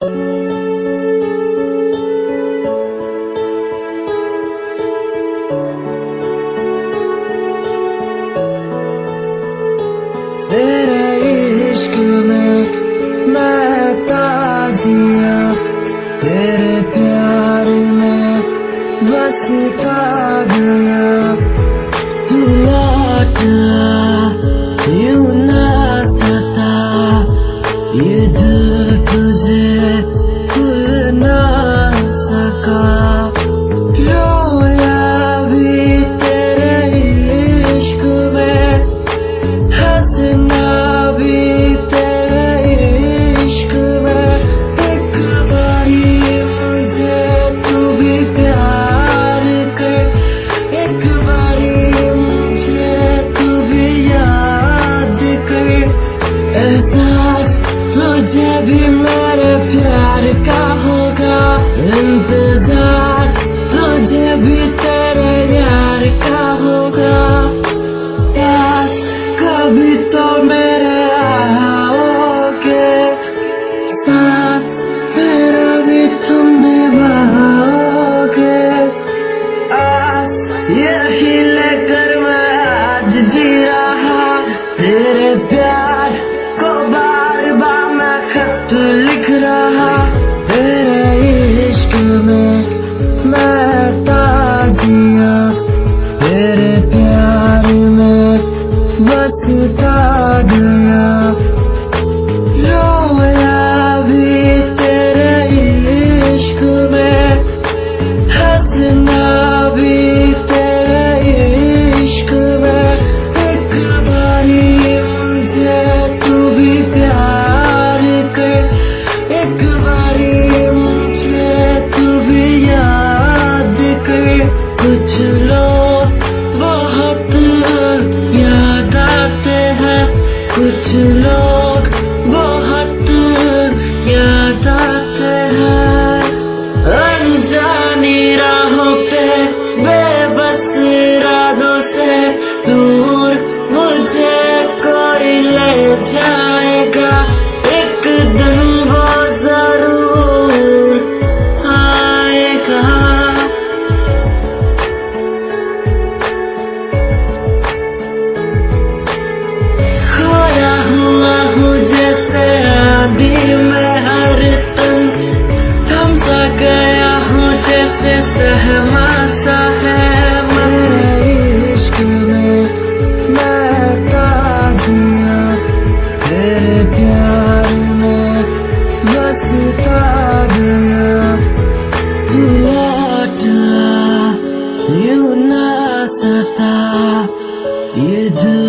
तेरे इश्क में मैं ताजिया, तेरे प्यार में बसता गया। तू लौट आ यूं ना सता, ये दिल तुझे खुल ना सका। रोया भी तेरे इश्क में, हंसना भी तेरे इश्क में। एक बारी मुझे तू भी प्यार कर, एक बारी मुझे तू भी याद कर। एहसास तुझे भी मेरे प्यार का होगा, इंतजार तुझे भी तेरे यार का होगा। पास कभी तो मेरे आओगे, साथ मेरा भी तुम निभाओगे। आस यही लेकर मैं आज जी रहा, तेरे प्यार को बार बार मैं खत लिख रहा। तेरे इश्क में मैं ताजिया, तेरे प्यार में बसता गया। रोया भी तेरे इश्क में, हंसना भी तेरे इश्क में। एक बारी मुझे तू भी प्यार कर, एक बारी मुझे तू भी याद कर। कुछ लोग बहुत याद आते हैं, कुछ लोग बहुत याद आते हैं। अनजानी राहों पे बेबस इरादों से दूर मुझे कोई ले जाएगा। एक दिन वो जरूर आएगा। खोया हुआ हूँ जैसे आंधी में हर तन, थम सा गया हूँ जैसे सहमा सा है। मेरे इश्क में मैं ताजिया, तेरे प्यार में बसता गया। तू लौट आ यूं ना सता, ये दिल